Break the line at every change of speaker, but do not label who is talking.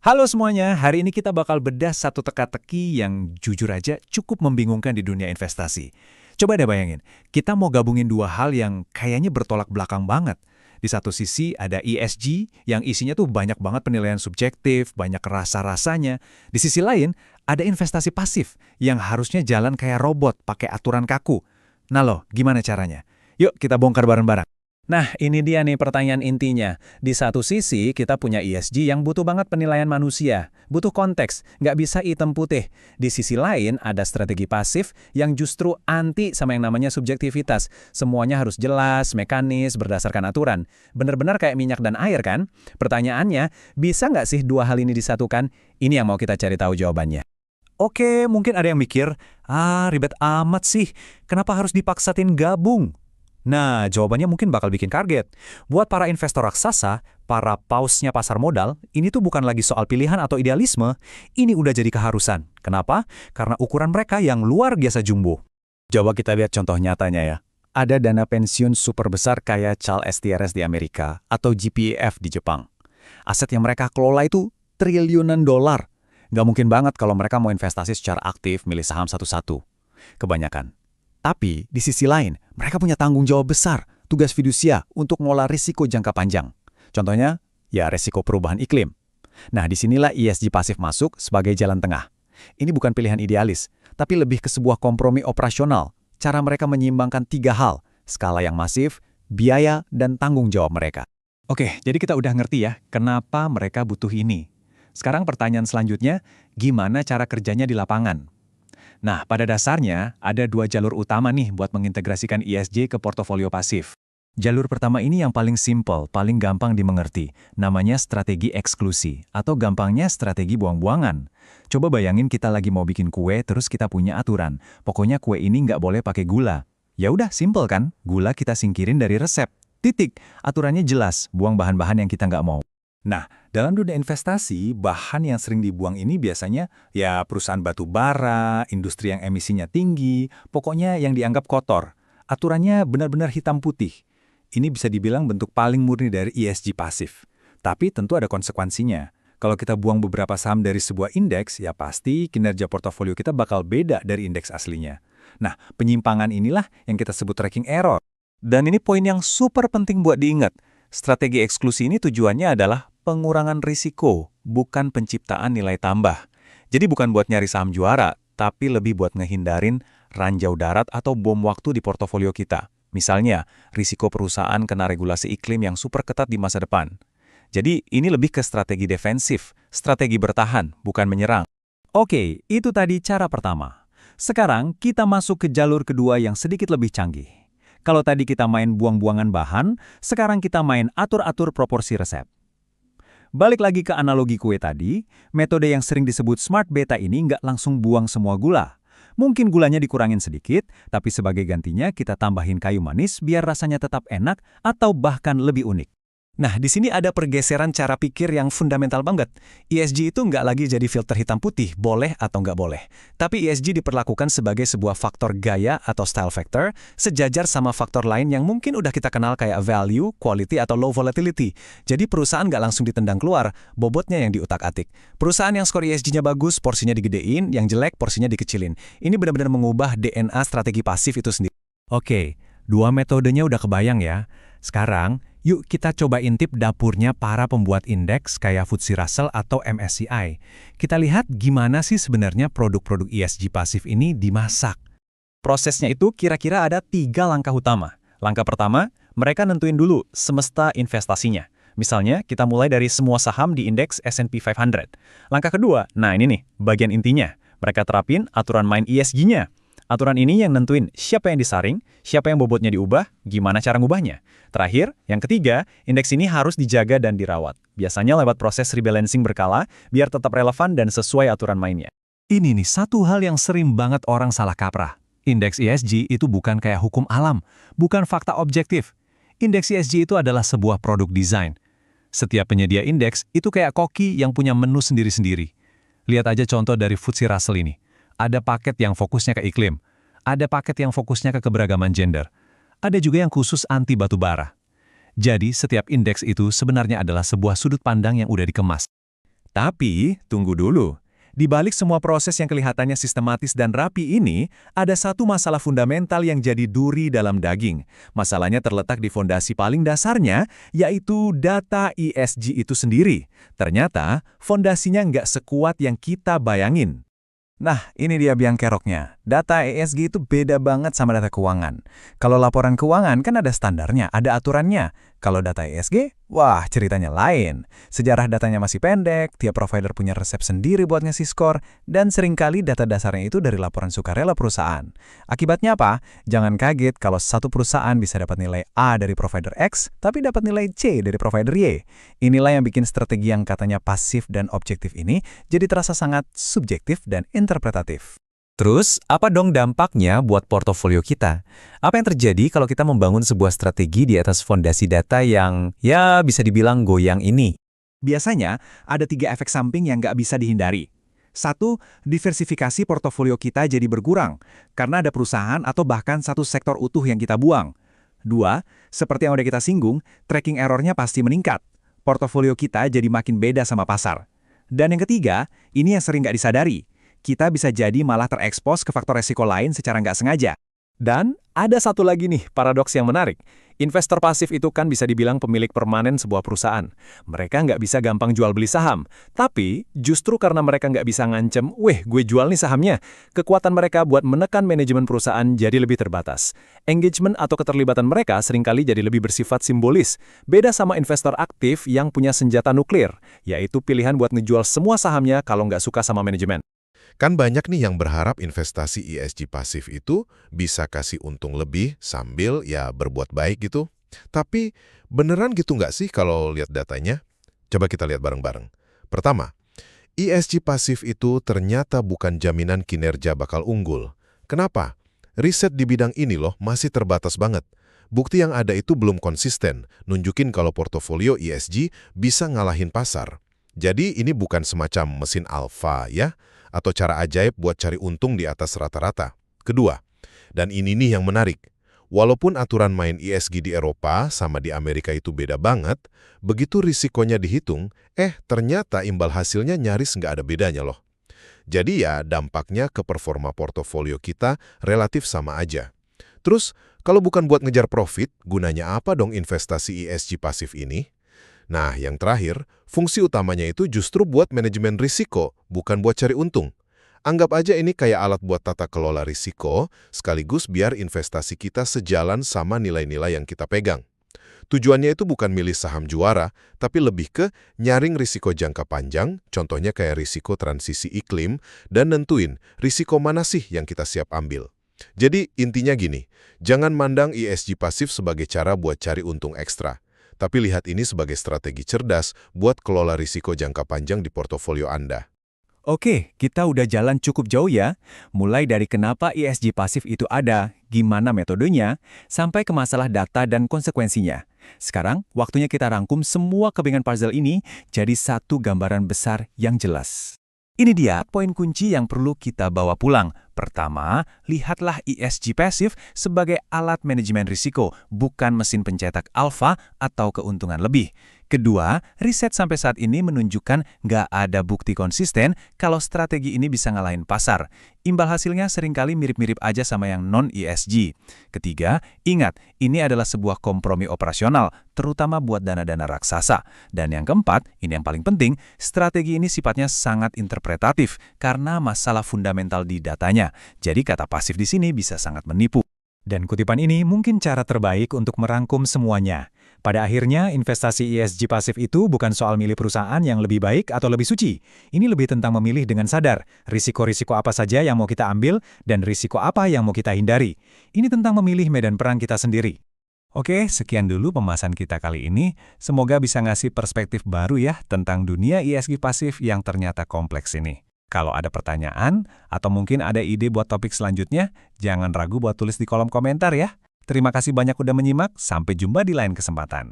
Halo semuanya, hari ini kita bakal bedah satu teka-teki yang jujur aja cukup membingungkan di dunia investasi. Coba deh bayangin, kita mau gabungin dua hal yang kayaknya bertolak belakang banget. Di satu sisi ada ESG yang isinya tuh banyak banget penilaian subjektif, banyak rasa-rasanya. Di sisi lain, ada investasi pasif yang harusnya jalan kayak robot pakai aturan kaku. Nah loh, gimana caranya? Yuk kita bongkar bareng-bareng. Nah, ini dia nih pertanyaan intinya. Di satu sisi, kita punya ESG yang butuh banget penilaian manusia, butuh konteks, nggak bisa hitam putih. Di sisi lain, ada strategi pasif yang justru anti sama yang namanya subjektivitas. Semuanya harus jelas, mekanis, berdasarkan aturan. Bener-bener kayak minyak dan air kan? Pertanyaannya, bisa nggak sih dua hal ini disatukan? Ini yang mau kita cari tahu jawabannya. Oke, mungkin ada yang mikir, ribet amat sih, kenapa harus dipaksatin gabung? Nah, jawabannya mungkin bakal bikin kaget. Buat para investor raksasa, para pausnya pasar modal, ini tuh bukan lagi soal pilihan atau idealisme, ini udah jadi keharusan. Kenapa? Karena ukuran mereka yang luar biasa jumbo. Coba kita lihat contoh nyatanya ya. Ada dana pensiun super besar kayak Charles STRS di Amerika atau GPEF di Jepang. Aset yang mereka kelola itu triliunan dolar. Nggak mungkin banget kalau mereka mau investasi secara aktif milih saham satu-satu. Kebanyakan. Tapi, di sisi lain, mereka punya tanggung jawab besar, tugas fidusia untuk mengolah risiko jangka panjang. Contohnya, ya risiko perubahan iklim. Nah, disinilah ESG pasif masuk sebagai jalan tengah. Ini bukan pilihan idealis, tapi lebih ke sebuah kompromi operasional. Cara mereka menyeimbangkan tiga hal, skala yang masif, biaya, dan tanggung jawab mereka. Oke, jadi kita udah ngerti ya, kenapa mereka butuh ini. Sekarang pertanyaan selanjutnya, gimana cara kerjanya di lapangan? Nah, pada dasarnya, ada dua jalur utama nih buat mengintegrasikan ESG ke portofolio pasif. Jalur pertama ini yang paling simple, paling gampang dimengerti. Namanya strategi eksklusi, atau gampangnya strategi buang-buangan. Coba bayangin kita lagi mau bikin kue, terus kita punya aturan. Pokoknya kue ini nggak boleh pakai gula. Ya udah, simple kan? Gula kita singkirin dari resep. Titik. Aturannya jelas, buang bahan-bahan yang kita nggak mau. Nah, dalam dunia investasi, bahan yang sering dibuang ini biasanya ya perusahaan batu bara, industri yang emisinya tinggi, pokoknya yang dianggap kotor. Aturannya benar-benar hitam putih. Ini bisa dibilang bentuk paling murni dari ESG pasif. Tapi tentu ada konsekuensinya. Kalau kita buang beberapa saham dari sebuah indeks, ya pasti kinerja portofolio kita bakal beda dari indeks aslinya. Nah, penyimpangan inilah yang kita sebut tracking error. Dan ini poin yang super penting buat diingat. Strategi eksklusi ini tujuannya adalah pengurangan risiko, bukan penciptaan nilai tambah. Jadi bukan buat nyari saham juara, tapi lebih buat ngehindarin ranjau darat atau bom waktu di portofolio kita. Misalnya, risiko perusahaan kena regulasi iklim yang super ketat di masa depan. Jadi ini lebih ke strategi defensif, strategi bertahan, bukan menyerang. Oke, itu tadi cara pertama. Sekarang kita masuk ke jalur kedua yang sedikit lebih canggih. Kalau tadi kita main buang-buangan bahan, sekarang kita main atur-atur proporsi resep. Balik lagi ke analogi kue tadi, metode yang sering disebut smart beta ini nggak langsung buang semua gula. Mungkin gulanya dikurangin sedikit, tapi sebagai gantinya kita tambahin kayu manis biar rasanya tetap enak atau bahkan lebih unik. Nah, di sini ada pergeseran cara pikir yang fundamental banget. ESG itu nggak lagi jadi filter hitam putih, boleh atau nggak boleh. Tapi ESG diperlakukan sebagai sebuah faktor gaya atau style factor, sejajar sama faktor lain yang mungkin udah kita kenal kayak value, quality, atau low volatility. Jadi perusahaan nggak langsung ditendang keluar, bobotnya yang diutak-atik. Perusahaan yang skor ESG-nya bagus, porsinya digedein, yang jelek, porsinya dikecilin. Ini benar-benar mengubah DNA strategi pasif itu sendiri. Oke, dua metodenya udah kebayang ya. Sekarang, yuk kita coba intip dapurnya para pembuat indeks kayak FTSE Russell atau MSCI. Kita lihat gimana sih sebenarnya produk-produk ESG pasif ini dimasak. Prosesnya itu kira-kira ada 3 langkah utama. Langkah pertama, mereka nentuin dulu semesta investasinya. Misalnya, kita mulai dari semua saham di indeks S&P 500. Langkah kedua, nah ini nih, bagian intinya. Mereka terapin aturan main ESG-nya. Aturan ini yang nentuin siapa yang disaring, siapa yang bobotnya diubah, gimana cara ngubahnya. Terakhir, yang ketiga, indeks ini harus dijaga dan dirawat. Biasanya lewat proses rebalancing berkala, biar tetap relevan dan sesuai aturan mainnya. Ini nih satu hal yang sering banget orang salah kaprah. Indeks ESG itu bukan kayak hukum alam, bukan fakta objektif. Indeks ESG itu adalah sebuah produk desain. Setiap penyedia indeks itu kayak koki yang punya menu sendiri-sendiri. Lihat aja contoh dari FTSE Russell ini. Ada paket yang fokusnya ke iklim, ada paket yang fokusnya ke keberagaman gender, ada juga yang khusus anti batu bara. Jadi, setiap indeks itu sebenarnya adalah sebuah sudut pandang yang udah dikemas. Tapi, tunggu dulu. Di balik semua proses yang kelihatannya sistematis dan rapi ini, ada satu masalah fundamental yang jadi duri dalam daging. Masalahnya terletak di fondasi paling dasarnya, yaitu data ESG itu sendiri. Ternyata, fondasinya nggak sekuat yang kita bayangin. Nah, ini dia biang keroknya. Data ESG itu beda banget sama data keuangan. Kalau laporan keuangan kan ada standarnya, ada aturannya. Kalau data ESG, wah ceritanya lain. Sejarah datanya masih pendek, tiap provider punya resep sendiri buat ngasih skor, dan seringkali data dasarnya itu dari laporan sukarela perusahaan. Akibatnya apa? Jangan kaget kalau satu perusahaan bisa dapat nilai A dari provider X, tapi dapat nilai C dari provider Y. Inilah yang bikin strategi yang katanya pasif dan objektif ini jadi terasa sangat subjektif dan interpretatif. Terus, apa dong dampaknya buat portofolio kita? Apa yang terjadi kalau kita membangun sebuah strategi di atas fondasi data yang, ya bisa dibilang goyang ini? Biasanya, ada 3 efek samping yang nggak bisa dihindari. 1, diversifikasi portofolio kita jadi berkurang, karena ada perusahaan atau bahkan satu sektor utuh yang kita buang. 2, seperti yang udah kita singgung, tracking errornya pasti meningkat. Portofolio kita jadi makin beda sama pasar. Dan yang ketiga, ini yang sering nggak disadari. Kita bisa jadi malah terekspos ke faktor resiko lain secara nggak sengaja. Dan ada satu lagi nih paradoks yang menarik. Investor pasif itu kan bisa dibilang pemilik permanen sebuah perusahaan. Mereka nggak bisa gampang jual beli saham. Tapi justru karena mereka nggak bisa ngancem, gue jual nih sahamnya. Kekuatan mereka buat menekan manajemen perusahaan jadi lebih terbatas. Engagement atau keterlibatan mereka seringkali jadi lebih bersifat simbolis. Beda sama investor aktif yang punya senjata nuklir, yaitu pilihan buat ngejual semua sahamnya kalau nggak suka sama manajemen.
Kan banyak nih yang berharap investasi ESG pasif itu bisa kasih untung lebih sambil ya berbuat baik gitu. Tapi beneran gitu nggak sih kalau lihat datanya? Coba kita lihat bareng-bareng. Pertama, ESG pasif itu ternyata bukan jaminan kinerja bakal unggul. Kenapa? Riset di bidang ini loh masih terbatas banget. Bukti yang ada itu belum konsisten, nunjukin kalau portofolio ESG bisa ngalahin pasar. Jadi ini bukan semacam mesin alfa ya, atau cara ajaib buat cari untung di atas rata-rata. Kedua, dan ini nih yang menarik, walaupun aturan main ESG di Eropa sama di Amerika itu beda banget, begitu risikonya dihitung, ternyata imbal hasilnya nyaris nggak ada bedanya loh. Jadi ya dampaknya ke performa portofolio kita relatif sama aja. Terus, kalau bukan buat ngejar profit, gunanya apa dong investasi ESG pasif ini? Nah, yang terakhir, fungsi utamanya itu justru buat manajemen risiko, bukan buat cari untung. Anggap aja ini kayak alat buat tata kelola risiko, sekaligus biar investasi kita sejalan sama nilai-nilai yang kita pegang. Tujuannya itu bukan milih saham juara, tapi lebih ke nyaring risiko jangka panjang, contohnya kayak risiko transisi iklim, dan nentuin risiko mana sih yang kita siap ambil. Jadi intinya gini, jangan mandang ESG pasif sebagai cara buat cari untung ekstra. Tapi lihat ini sebagai strategi cerdas buat kelola risiko jangka panjang di portofolio Anda.
Oke, kita udah jalan cukup jauh ya. Mulai dari kenapa ESG pasif itu ada, gimana metodenya, sampai ke masalah data dan konsekuensinya. Sekarang, waktunya kita rangkum semua kebingungan puzzle ini jadi satu gambaran besar yang jelas. Ini dia poin kunci yang perlu kita bawa pulang. Pertama, lihatlah ESG pasif sebagai alat manajemen risiko, bukan mesin pencetak alfa atau keuntungan lebih. Kedua, riset sampai saat ini menunjukkan nggak ada bukti konsisten kalau strategi ini bisa ngalahin pasar. Imbal hasilnya seringkali mirip-mirip aja sama yang non-ESG. Ketiga, ingat, ini adalah sebuah kompromi operasional, terutama buat dana-dana raksasa. Dan yang keempat, ini yang paling penting, strategi ini sifatnya sangat interpretatif karena masalah fundamental di datanya. Jadi kata pasif di sini bisa sangat menipu. Dan kutipan ini mungkin cara terbaik untuk merangkum semuanya. Pada akhirnya, investasi ESG pasif itu bukan soal milih perusahaan yang lebih baik atau lebih suci. Ini lebih tentang memilih dengan sadar, risiko-risiko apa saja yang mau kita ambil dan risiko apa yang mau kita hindari. Ini tentang memilih medan perang kita sendiri. Oke, sekian dulu pembahasan kita kali ini. Semoga bisa ngasih perspektif baru ya tentang dunia ESG pasif yang ternyata kompleks ini. Kalau ada pertanyaan, atau mungkin ada ide buat topik selanjutnya, jangan ragu buat tulis di kolom komentar ya. Terima kasih banyak udah menyimak, sampai jumpa di lain kesempatan.